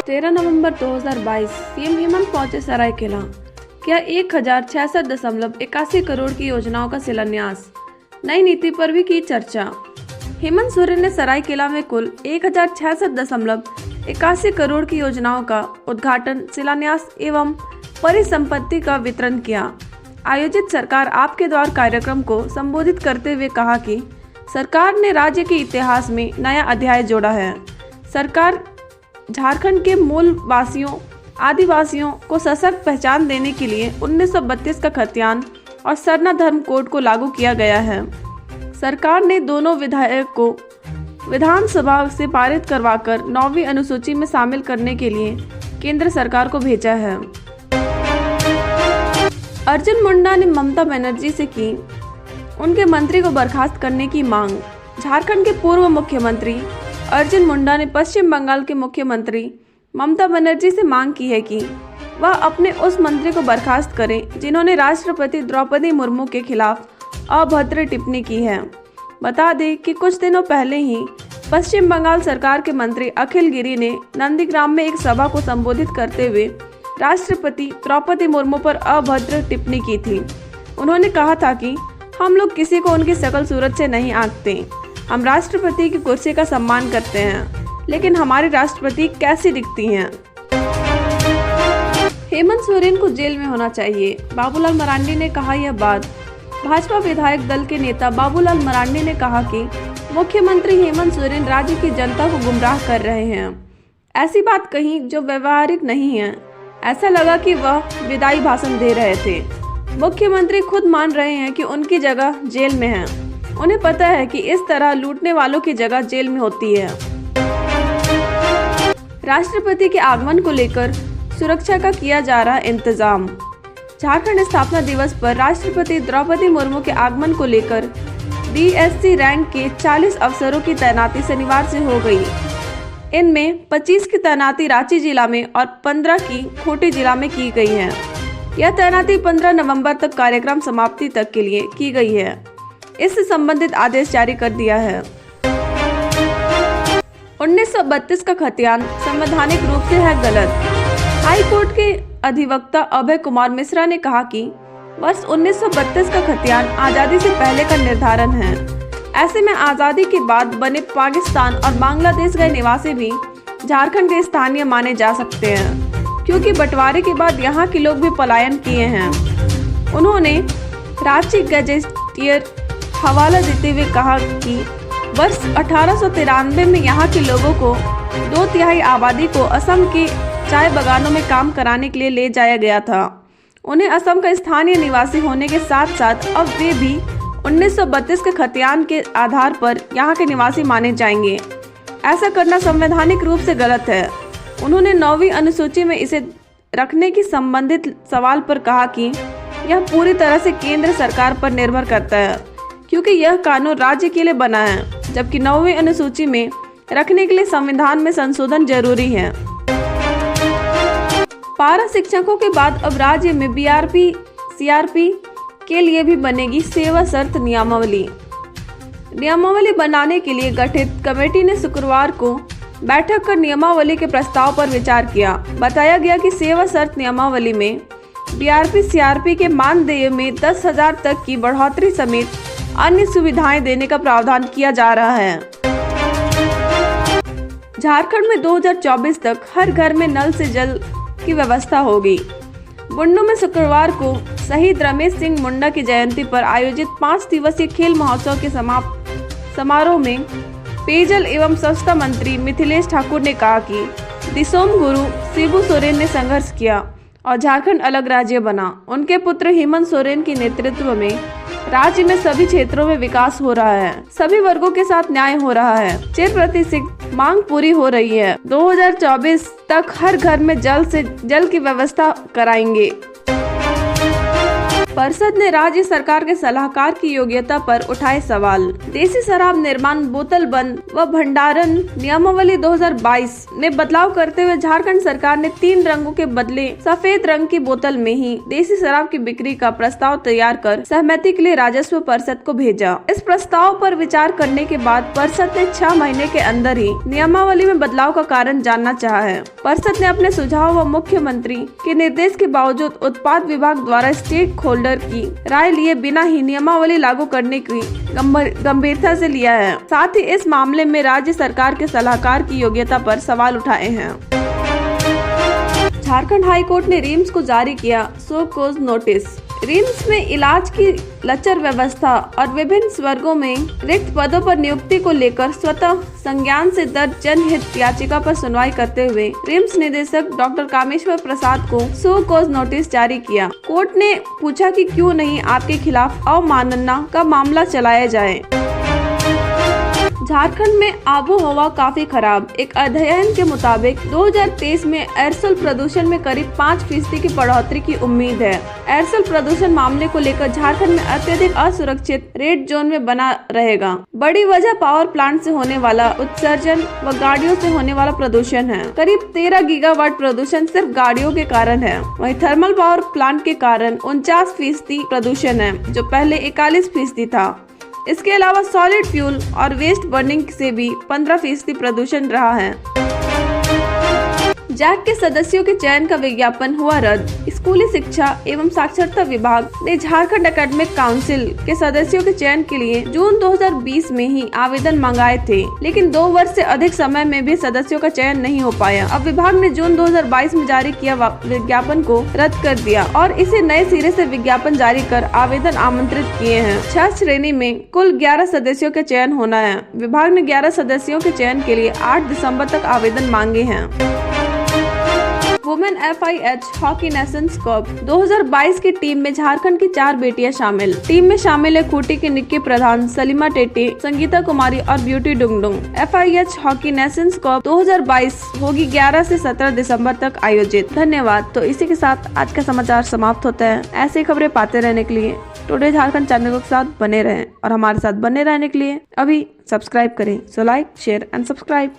13 नवंबर 2022 CM Hemant पहुंचे सरायकेला, किया 1066.81 करोड़ की योजनाओं का शिलान्यास। नई नीति पर भी की चर्चा। हेमंत सोरेन ने सरायकेला में कुल 1066.81 करोड़ की योजनाओं का उद्घाटन, शिलान्यास एवं परिसंपत्ति का वितरण किया। आयोजित सरकार आपके द्वार कार्यक्रम को संबोधित करते हुए कहा कि सरकार ने राज्य के इतिहास में नया अध्याय जोड़ा है। सरकार झारखंड के मूल वासियों आदिवासियों को सशक्त पहचान देने के लिए 1932 का खतियान और सरना धर्म कोड को लागू किया गया है। सरकार ने दोनों विधायक को विधानसभा से पारित करवाकर 9वीं अनुसूची में शामिल करने के लिए केंद्र सरकार को भेजा है। अर्जुन मुंडा ने ममता बनर्जी से की उनके मंत्री को बर्खास्त करने की मांग। झारखंड के पूर्व मुख्यमंत्री अर्जुन मुंडा ने पश्चिम बंगाल के मुख्यमंत्री ममता बनर्जी से मांग की है कि वह अपने उस मंत्री को बर्खास्त करें जिन्होंने राष्ट्रपति द्रौपदी मुर्मू के खिलाफ अभद्र टिप्पणी की है। बता दें कि कुछ दिनों पहले ही पश्चिम बंगाल सरकार के मंत्री अखिल गिरी ने नंदीग्राम में एक सभा को संबोधित करते हुए राष्ट्रपति द्रौपदी मुर्मू पर अभद्र टिप्पणी की थी। उन्होंने कहा था कि हम लोग किसी को उनकी शकल सूरत से नहीं आंकते, हम राष्ट्रपति की कुर्सी का सम्मान करते हैं, लेकिन हमारी राष्ट्रपति कैसी दिखती हैं। हेमंत सोरेन को जेल में होना चाहिए, बाबूलाल मरांडी ने कहा यह बात। भाजपा विधायक दल के नेता बाबूलाल मरांडी ने कहा कि मुख्यमंत्री हेमंत सोरेन राज्य की जनता को गुमराह कर रहे हैं। ऐसी बात कही जो व्यवहारिक नहीं है। ऐसा लगा कि वह विदाई भाषण दे रहे थे। मुख्यमंत्री खुद मान रहे हैं कि उनकी जगह जेल में है। उन्हें पता है कि इस तरह लूटने वालों की जगह जेल में होती है। राष्ट्रपति के आगमन को लेकर सुरक्षा का किया जा रहा इंतजाम। झारखंड स्थापना दिवस पर राष्ट्रपति द्रौपदी मुर्मू के आगमन को लेकर DSC रैंक के 40 अफसरों की तैनाती शनिवार से हो गई। इनमें 25 की तैनाती रांची जिला में और 15 की खूंटी जिला में की गई है। यह तैनाती 15 नवंबर तक कार्यक्रम समाप्ति तक के लिए की गई है। इससे संबंधित आदेश जारी कर दिया है। 1932 का खतियान संवैधानिक रूप से है गलत। हाई कोर्ट के अधिवक्ता अभय कुमार मिश्रा ने कहा कि वर्ष 1932 का खतियान आजादी से पहले का निर्धारण है। ऐसे में आजादी के बाद बने पाकिस्तान और बांग्लादेश गए निवासी भी झारखंड के स्थानीय माने जा सकते हैं, क्योंकि बंटवारे के बाद यहाँ के लोग भी पलायन किए हैं। उन्होंने रांची गजेटियर हवाला देते हुए कहा कि वर्ष 1893 में यहाँ के लोगों को 2/3 आबादी को असम के चाय बागानों में काम कराने के लिए ले जाया गया था। उन्हें असम का स्थानीय निवासी होने के साथ साथ अब वे भी 1932 के खतियान के आधार पर यहाँ के निवासी माने जाएंगे। ऐसा करना संवैधानिक रूप से गलत है। उन्होंने 9वीं अनुसूची में इसे रखने की संबंधित सवाल पर कहा कि यह पूरी तरह से केंद्र सरकार पर निर्भर करता है, क्योंकि यह कानून राज्य के लिए बना है, जबकि 9वीं अनुसूची में रखने के लिए संविधान में संशोधन जरूरी है। पारा शिक्षकों के बाद अब राज्य में BRP CRP के लिए भी बनेगी सेवा शर्त नियमावली। नियमावली बनाने के लिए गठित कमेटी ने शुक्रवार को बैठक कर नियमावली के प्रस्ताव पर विचार किया। बताया गया कि सेवा शर्त नियमावली में BRP CRP के मानदेय में 10,000 तक की बढ़ोतरी समेत अन्य सुविधाएं देने का प्रावधान किया जा रहा है। झारखंड में 2024 तक हर घर में नल से जल की व्यवस्था होगी। बुंडू में शुक्रवार को शहीद रमेश सिंह मुंडा की जयंती पर आयोजित 5 दिवसीय खेल महोत्सव के समारोह में पेयजल एवं स्वच्छता मंत्री मिथिलेश ठाकुर ने कहा कि दिसोम गुरु शिबू सोरेन ने संघर्ष किया और झारखंड अलग राज्य बना। उनके पुत्र हेमंत सोरेन के नेतृत्व में राज्य में सभी क्षेत्रों में विकास हो रहा है, सभी वर्गों के साथ न्याय हो रहा है, चिर प्रतिष्ठित मांग पूरी हो रही है। 2024 तक हर घर में जल की व्यवस्था कराएंगे। परिषद ने राज्य सरकार के सलाहकार की योग्यता पर उठाए सवाल। देसी शराब निर्माण, बोतल बंद व भंडारण नियमावली 2022 में बदलाव करते हुए झारखंड सरकार ने 3 रंगों के बदले सफेद रंग की बोतल में ही देसी शराब की बिक्री का प्रस्ताव तैयार कर सहमति के लिए राजस्व परिषद को भेजा। इस प्रस्ताव पर विचार करने के बाद परिषद ने 6 महीने के अंदर ही नियमावली में बदलाव का कारण जानना चाहा है। परिषद ने अपने सुझाव व मुख्यमंत्री के निर्देश के बावजूद उत्पाद विभाग द्वारा स्टेक होल्डर की राय लिए बिना ही नियमावली लागू करने की गंभीरता से लिया है। साथ ही इस मामले में राज्य सरकार के सलाहकार की योग्यता पर सवाल उठाए हैं। झारखंड हाई कोर्ट ने रिम्स को जारी किया सो कॉज नोटिस। रिम्स में इलाज की लचर व्यवस्था और विभिन्न स्वर्गों में रिक्त पदों पर नियुक्ति को लेकर स्वतः संज्ञान से दर्ज जनहित याचिका पर सुनवाई करते हुए रिम्स निदेशक डॉक्टर कामेश्वर प्रसाद को सो कॉज नोटिस जारी किया। कोर्ट ने पूछा कि क्यों नहीं आपके खिलाफ अवमानना का मामला चलाया जाए। झारखंड में आबो हवा काफी खराब। एक अध्ययन के मुताबिक 2023 में एयरसोल प्रदूषण में करीब 5% की बढ़ोतरी की उम्मीद है। एयरसोल प्रदूषण मामले को लेकर झारखंड में अत्यधिक असुरक्षित रेड जोन में बना रहेगा। बड़ी वजह पावर प्लांट से होने वाला उत्सर्जन व गाड़ियों से होने वाला प्रदूषण है। करीब 13 गीगावाट प्रदूषण सिर्फ गाड़ियों के कारण है। वहीं थर्मल पावर प्लांट के कारण 49% प्रदूषण है, जो पहले 41% था। इसके अलावा सॉलिड फ्यूल और वेस्ट बर्निंग से भी 15% प्रदूषण रहा है। जैक के सदस्यों के चयन का विज्ञापन हुआ रद्द। स्कूली शिक्षा एवं साक्षरता विभाग ने झारखंड एकेडमिक काउंसिल के सदस्यों के चयन के लिए जून 2020 में ही आवेदन मंगाए थे, लेकिन 2 वर्ष से अधिक समय में भी सदस्यों का चयन नहीं हो पाया। अब विभाग ने जून 2022 में जारी किया विज्ञापन को रद्द कर दिया और इसे नए सिरे से विज्ञापन जारी कर आवेदन आमंत्रित किए हैं। 6 श्रेणी में कुल 11 सदस्यों के चयन होना है। विभाग ने 11 सदस्यों के चयन के लिए 8 दिसंबर तक आवेदन मांगे हैं। Women FIH hockey Nations cup 2022 की टीम में झारखंड की 4 बेटियां शामिल। टीम में शामिल है खूंटी की निक्की प्रधान, सलीमा टेटे, संगीता कुमारी और beauty Dungdung. FIH hockey Nations cup 2022 होगी 11 से 17 दिसंबर तक आयोजित। धन्यवाद। तो इसी के साथ आज का समाचार समाप्त होता है। ऐसी खबरें पाते रहने के लिए टुडे झारखंड चैनल के साथ बने रहें और हमारे साथ बने रहने के लिए अभी सब्सक्राइब करें। So like, share and subscribe.